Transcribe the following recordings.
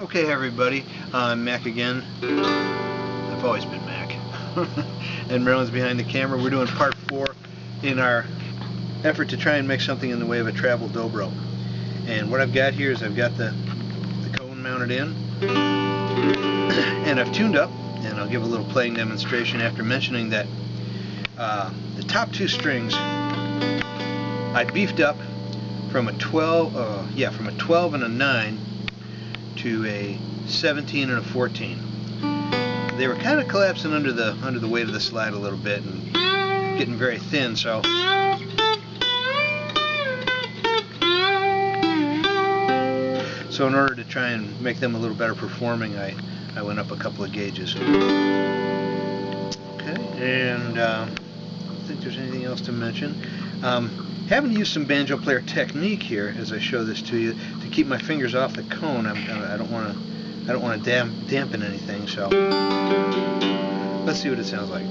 Okay, everybody, I'm Mac again. I've always been Mac. And Marilyn's behind the camera. We're doing part 4 in our effort to try and make something in the way of a travel Dobro. And what I've got here is I've got the cone mounted in, and I've tuned up, and I'll give a little playing demonstration after mentioning that the top 2 strings I beefed up from a 12 and a 9 to a 17 and a 14. They were kind of collapsing under the weight of the slide a little bit and getting very thin, so in order to try and make them a little better performing, I went up a couple of gauges. Okay, and I don't think there's anything else to mention. Having used some banjo player technique here as I show this to you to keep my fingers off the cone. I don't want to dampen anything. So let's see what it sounds like.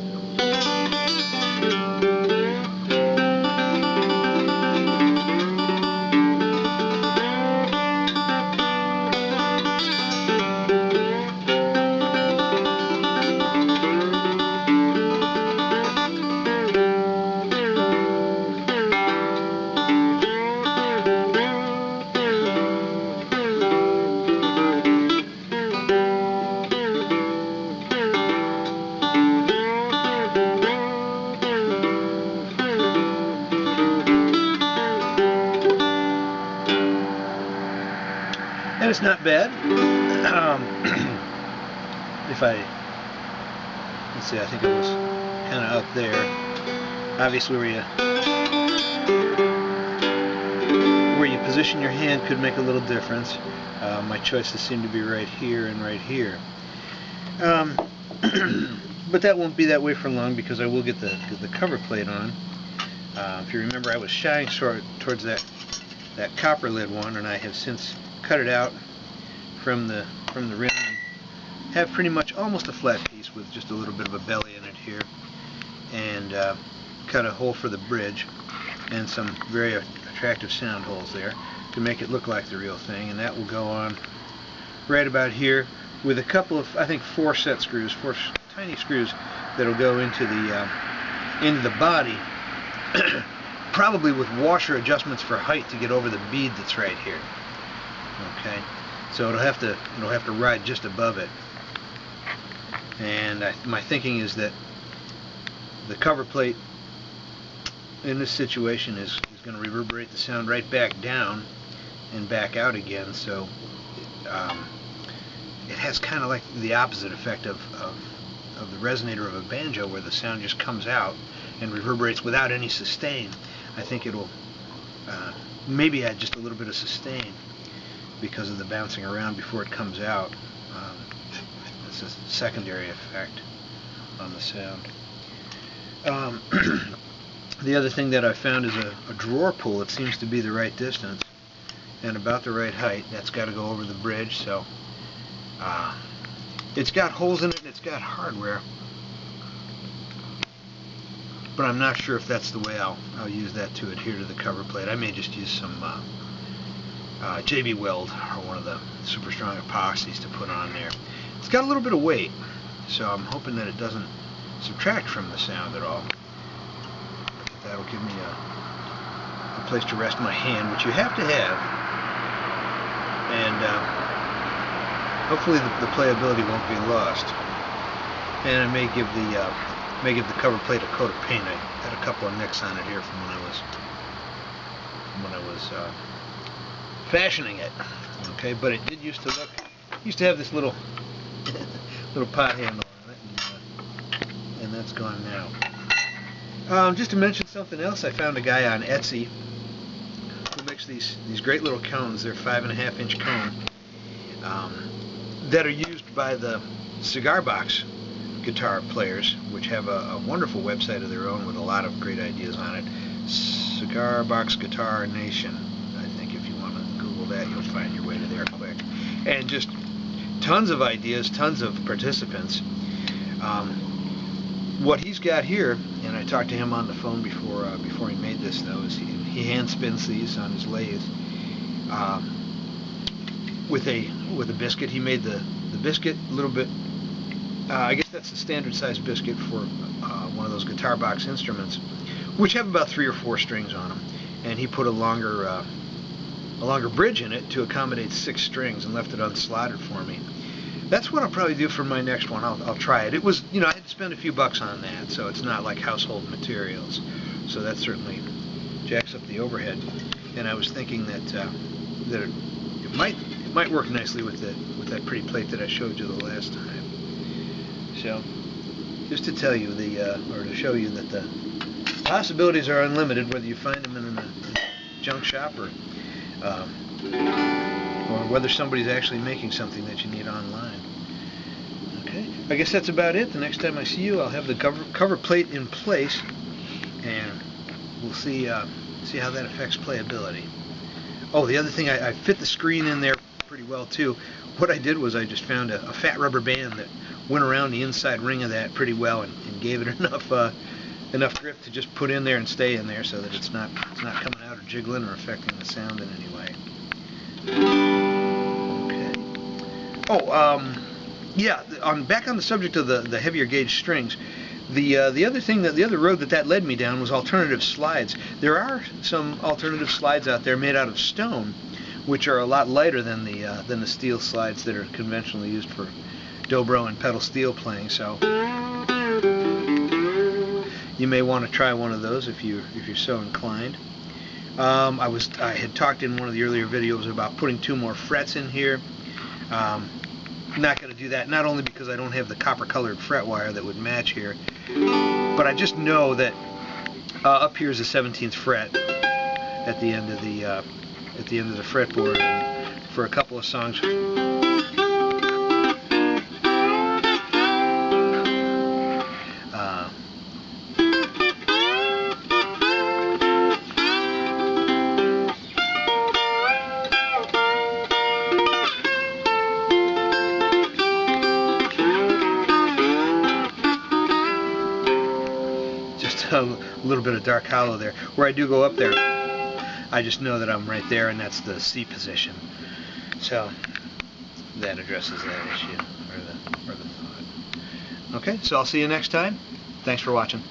And it's not bad. Let's see, I think it was kind of up there. Obviously, where you position your hand could make a little difference. My choices seem to be right here and right here. But that won't be that way for long because I will get the cover plate on. If you remember, I was shying towards that copper lid one, and I have since cut it out from the rim and have pretty much almost a flat piece with just a little bit of a belly in it here, and cut a hole for the bridge and some very attractive sound holes there to make it look like the real thing, and that will go on right about here with a couple of, I think, 4 set screws, 4 tiny screws that'll go into the body. Probably with washer adjustments for height to get over the bead that's right here. Okay, so it'll have to ride just above it. And my thinking is that the cover plate in this situation is going to reverberate the sound right back down and back out again. So it has kind of like the opposite effect of the resonator of a banjo, where the sound just comes out and reverberates without any sustain. I think it'll maybe add just a little bit of sustain because of the bouncing around before it comes out. It's a secondary effect on the sound. The other thing that I found is a drawer pull that seems to be the right distance and about the right height. That's got to go over the bridge, so it's got holes in it and it's got hardware, but I'm not sure if that's the way I'll use that to adhere to the cover plate. I may just use some JB Weld or one of the super strong epoxies to put on there. It's got a little bit of weight, so I'm hoping that it doesn't subtract from the sound at all. That'll give me a place to rest my hand, which you have to have, and hopefully the playability won't be lost. And I may give the cover plate a coat of paint. I had a couple of nicks on it here from when I was fashioning it. Okay, but it did used to have this little pot handle on it, and that's gone now. Just to mention something else, I found a guy on Etsy who makes these great little cones. They're 5.5-inch cone that are used by the cigar box guitar players, which have a wonderful website of their own with a lot of great ideas on it. Cigar Box Guitar Nation. I think if you want to Google that, you'll find your way to there quick. And just tons of ideas, tons of participants. What he's got here, and I talked to him on the phone before he made this, though, is he hand spins these on his lathe. with a biscuit. He made the biscuit a little bit. I guess that's the standard size biscuit for one of those guitar box instruments, which have about 3 or 4 strings on them. And he put a longer bridge in it to accommodate 6 strings and left it unslotted for me. That's what I'll probably do for my next one. I'll try it. It was, I had to spend a few bucks on that, so it's not like household materials. So that certainly jacks up the overhead. And I was thinking that it might work nicely with that pretty plate that I showed you the last time. So just to tell you or to show you that the possibilities are unlimited, whether you find them in a junk shop or whether somebody's actually making something that you need online. Okay, I guess that's about it. The next time I see you, I'll have the cover plate in place, and we'll see how that affects playability. Oh, the other thing, I fit the screen in there pretty well too. What I did was I just found a fat rubber band that went around the inside ring of that pretty well, and gave it enough grip to just put in there and stay in there, so that it's not coming out or jiggling or affecting the sound in any way. Okay. Oh, yeah. Back on the subject of the heavier gauge strings, the other road that led me down was alternative slides. There are some alternative slides out there made out of stone, which are a lot lighter than the steel slides that are conventionally used for dobro and pedal steel playing. So you may want to try one of those if you're so inclined. I had talked in one of the earlier videos about putting 2 more frets in here. Not going to do that, not only because I don't have the copper-colored fret wire that would match here, but I just know that up here is the 17th fret at the end of the fretboard, and for a couple of songs. A little bit of dark hollow there. Where I do go up there, I just know that I'm right there, and that's the C position. So that addresses that issue, or the thought. Okay, so I'll see you next time. Thanks for watching.